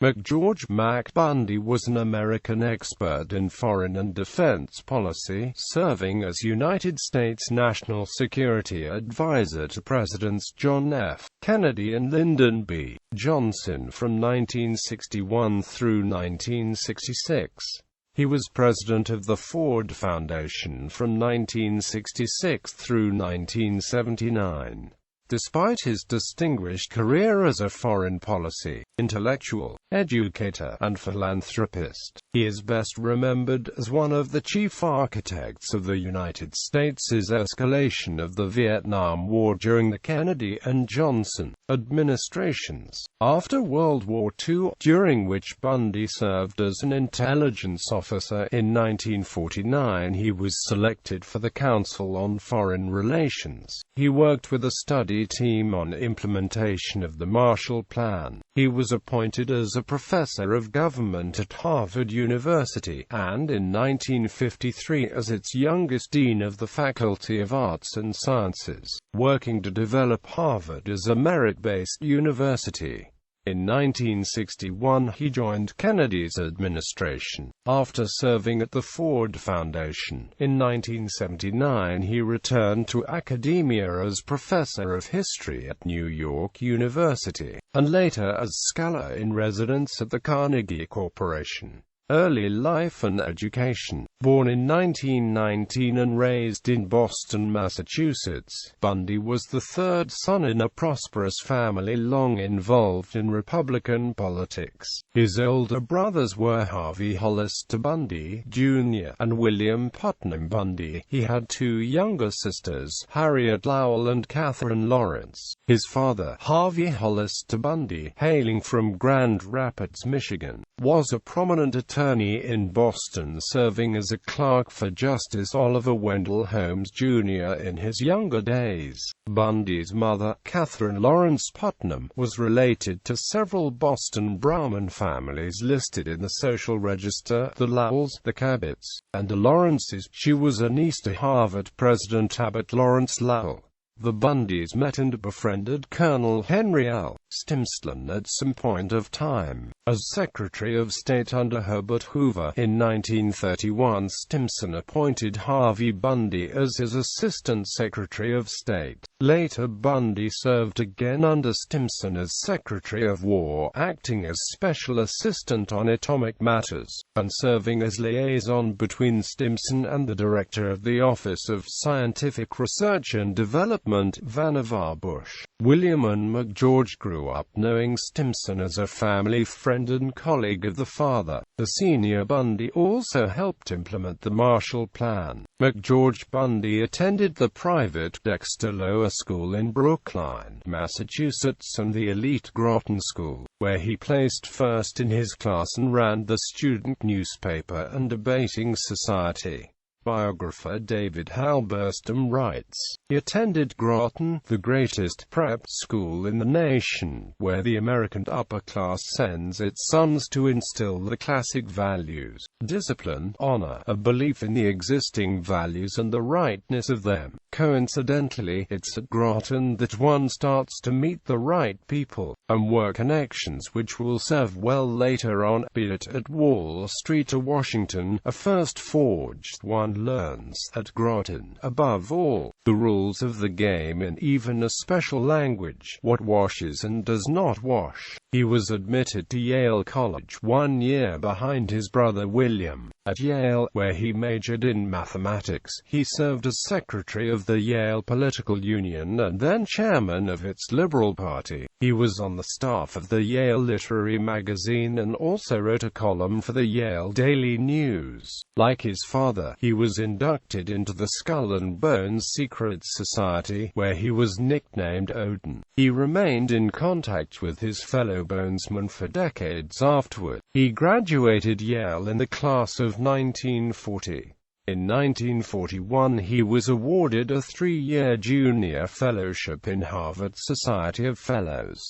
McGeorge "Mac" Bundy was an American expert in foreign and defense policy, serving as United States National Security Advisor to Presidents John F. Kennedy and Lyndon B. Johnson from 1961 through 1966. He was president of the Ford Foundation from 1966 through 1979. Despite his distinguished career as a foreign policy intellectual, educator, and philanthropist, he is best remembered as one of the chief architects of the United States' escalation of the Vietnam War during the Kennedy and Johnson administrations. After World War II, during which Bundy served as an intelligence officer in 1949, he was selected for the Council on Foreign Relations. He worked with a study team on implementation of the Marshall Plan. He was appointed as a professor of government at Harvard University, and in 1953 as its youngest dean of the Faculty of Arts and Sciences, working to develop Harvard as a merit-based university. In 1961 he joined Kennedy's administration, after serving at the Ford Foundation. In 1979 he returned to academia as professor of history at New York University, and later as scholar in residence at the Carnegie Corporation. Early life and education. Born in 1919 and raised in Boston, Massachusetts, Bundy was the third son in a prosperous family long involved in Republican politics. His older brothers were Harvey Hollister Bundy, Jr. and William Putnam Bundy. He had two younger sisters, Harriet Lowell and Catherine Lawrence. His father, Harvey Hollister Bundy, hailing from Grand Rapids, Michigan, was a prominent attorney in Boston, serving as a clerk for Justice Oliver Wendell Holmes, Jr. in his younger days. Bundy's mother, Catherine Lawrence Putnam, was related to several Boston Brahmin families listed in the Social Register, the Lowells, the Cabots, and the Lawrences. She was a niece to Harvard President Abbott Lawrence Lowell. The Bundys met and befriended Colonel Henry L. Stimson at some point of time. As Secretary of State under Herbert Hoover in 1931, Stimson appointed Harvey Bundy as his Assistant Secretary of State. Later Bundy served again under Stimson as Secretary of War, acting as Special Assistant on Atomic Matters, and serving as liaison between Stimson and the Director of the Office of Scientific Research and Development, Vannevar Bush. William and McGeorge grew up knowing Stimson as a family friend and colleague of the father. The senior Bundy also helped implement the Marshall Plan. McGeorge Bundy attended the private Dexter Lower School in Brookline, Massachusetts, and the elite Groton School, where he placed first in his class and ran the student newspaper and debating society. Biographer David Halberstam writes, he attended Groton, the greatest prep school in the nation, where the American upper class sends its sons to instill the classic values: discipline, honor, a belief in the existing values and the rightness of them. Coincidentally, it's at Groton that one starts to meet the right people, and work connections which will serve well later on, be it at Wall Street or Washington. A first forged one learns at Groton, above all, the rules of the game and even a special language, what washes and does not wash. He was admitted to Yale College 1 year behind his brother William. At Yale, where he majored in mathematics, he served as secretary of the Yale Political Union and then chairman of its Liberal Party. He was on the staff of the Yale Literary Magazine and also wrote a column for the Yale Daily News. Like his father, he was inducted into the Skull and Bones Secret Society, where he was nicknamed Odin. He remained in contact with his fellow Bonesmen for decades afterward. He graduated Yale in the class of 1940. In 1941 he was awarded a 3-year junior fellowship in Harvard Society of Fellows.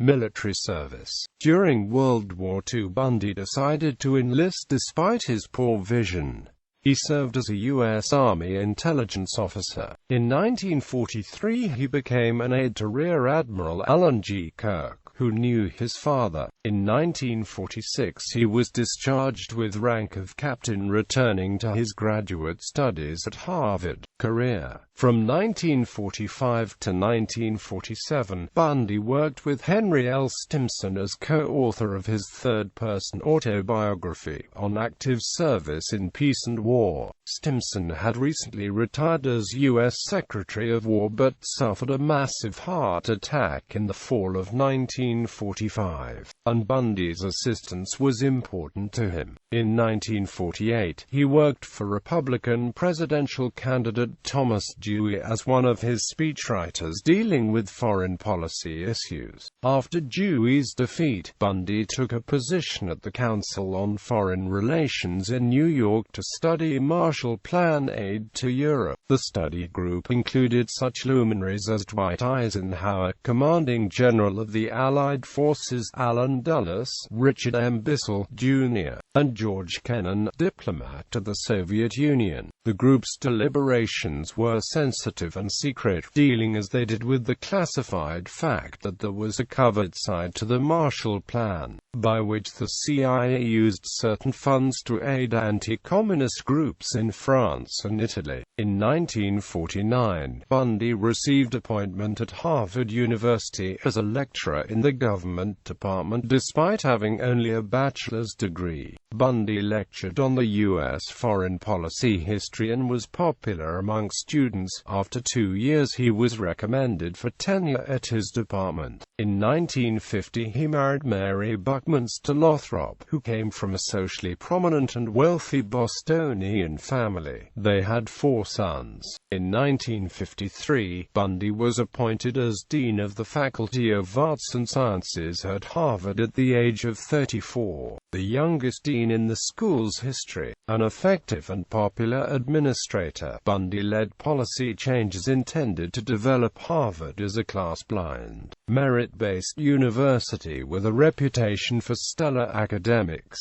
Military service. During World War II, Bundy decided to enlist despite his poor vision. He served as a U.S. Army intelligence officer. In 1943 he became an aide to Rear Admiral Alan G. Kirk. who knew his father. In 1946 he was discharged with rank of captain, returning to his graduate studies at Harvard. Career. From 1945 to 1947, Bundy worked with Henry L. Stimson as co-author of his third-person autobiography on active service in peace and war. Stimson had recently retired as U.S. Secretary of War but suffered a massive heart attack in the fall of 1945, and Bundy's assistance was important to him. In 1948, he worked for Republican presidential candidate Thomas Dewey as one of his speechwriters dealing with foreign policy issues. After Dewey's defeat, Bundy took a position at the Council on Foreign Relations in New York to study Marshall Plan aid to Europe. The study group included such luminaries as Dwight Eisenhower, commanding general of the Allied forces, Allen Dulles, Richard M. Bissell, Jr., and George Kennan, diplomat to the Soviet Union. The group's deliberations were sensitive and secret, dealing as they did with the classified fact that there was a covered side to the Marshall Plan, by which the CIA used certain funds to aid anti-communist groups in France and Italy. In 1949, Bundy received appointment at Harvard University as a lecturer in the government department despite having only a bachelor's degree. Bundy lectured on the U.S. foreign policy history and was popular among students. After 2 years he was recommended for tenure at his department. In 1950 he married Mary Buckminster Lothrop, who came from a socially prominent and wealthy Bostonian family. They had 4 sons. In 1953, Bundy was appointed as Dean of the Faculty of Arts and Sciences at Harvard at the age of 34, the youngest dean in the school's history. An effective and popular administrator, Bundy led policy changes intended to develop Harvard as a class-blind, merit-based university with a reputation for stellar academics.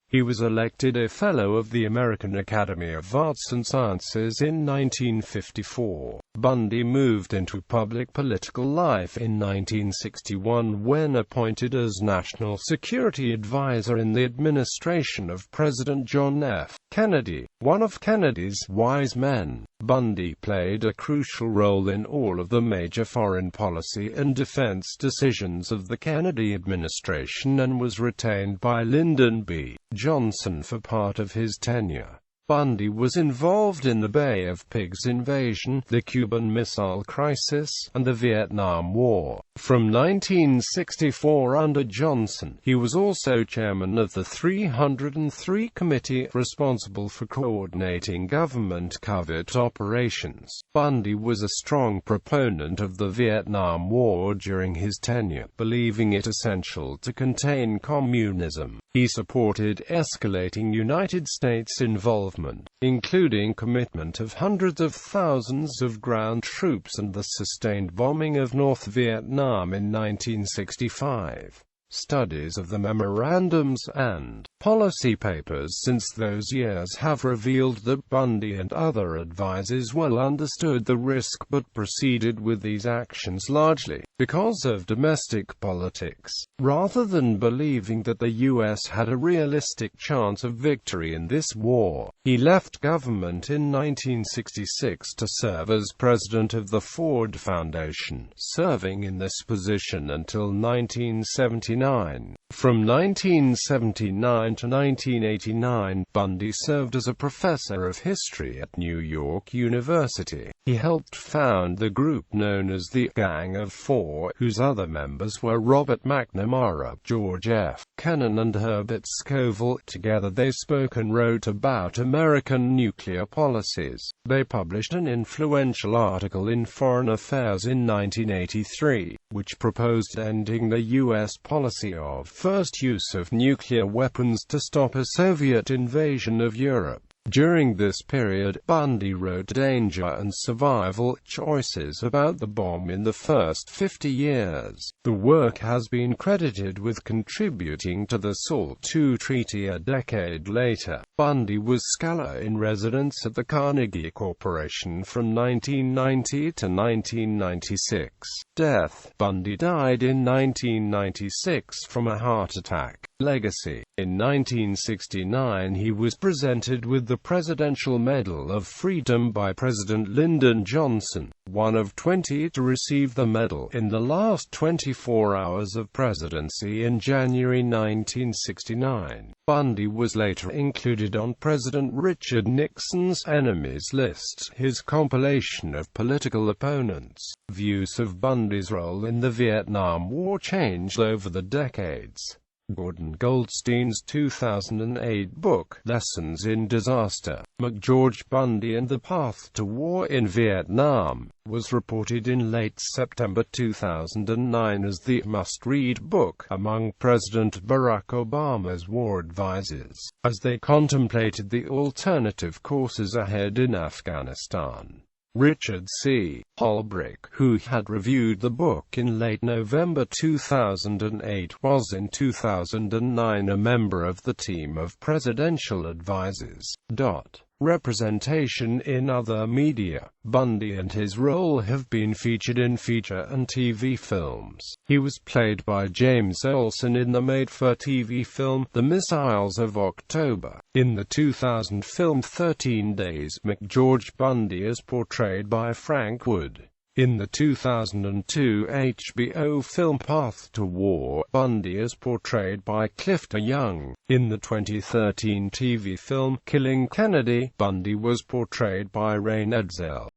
He was elected a Fellow of the American Academy of Arts and Sciences in 1954. Bundy moved into public political life in 1961 when appointed as National Security Advisor in the administration of President John F. Kennedy, one of Kennedy's wise men. Bundy played a crucial role in all of the major foreign policy and defense decisions of the Kennedy administration and was retained by Lyndon B. Johnson for part of his tenure. Bundy was involved in the Bay of Pigs invasion, the Cuban Missile Crisis, and the Vietnam War. From 1964 under Johnson, he was also chairman of the 303 Committee responsible for coordinating government covert operations. Bundy was a strong proponent of the Vietnam War during his tenure, believing it essential to contain communism. He supported escalating United States involvement, including commitment of hundreds of thousands of ground troops and the sustained bombing of North Vietnam in 1965. Studies of the memorandums and policy papers since those years have revealed that Bundy and other advisors well understood the risk but proceeded with these actions largely because of domestic politics, rather than believing that the U.S. had a realistic chance of victory in this war. He left government in 1966 to serve as president of the Ford Foundation, serving in this position until 1979. From 1979 to 1989, Bundy served as a professor of history at New York University. He helped found the group known as the Gang of Four, whose other members were Robert McNamara, George F. Kennan and Herbert Scoville. Together they spoke and wrote about American nuclear policies. They published an influential article in Foreign Affairs in 1983, which proposed ending the U.S. policy of first use of nuclear weapons to stop a Soviet invasion of Europe. During this period, Bundy wrote Danger and Survival Choices about the bomb in the first 50 years. The work has been credited with contributing to the SALT II Treaty a decade later. Bundy was scholar in residence at the Carnegie Corporation from 1990 to 1996. Death: Bundy died in 1996 from a heart attack. Legacy: in 1969 he was presented with the Presidential Medal of Freedom by President Lyndon Johnson, one of 20 to receive the medal in the last 24 hours of presidency in January 1969. Bundy was later included on President Richard Nixon's enemies list, his compilation of political opponents. Views of Bundy's role in the Vietnam War changed over the decades. Gordon Goldstein's 2008 book, Lessons in Disaster, McGeorge Bundy and the Path to War in Vietnam, was reported in late September 2009 as the must-read book among President Barack Obama's war advisors, as they contemplated the alternative courses ahead in Afghanistan. Richard C. Holbrooke, who had reviewed the book in late November 2008, was in 2009 a member of the team of presidential advisors. Representation in other media: Bundy and his role have been featured in feature and TV films. He was played by James Olsen in the made-for-TV film, The Missiles of October. In the 2000 film 13 Days, McGeorge Bundy is portrayed by Frank Wood. In the 2002 HBO film Path to War, Bundy is portrayed by Clifton Young. In the 2013 TV film Killing Kennedy, Bundy was portrayed by Rain Edsel.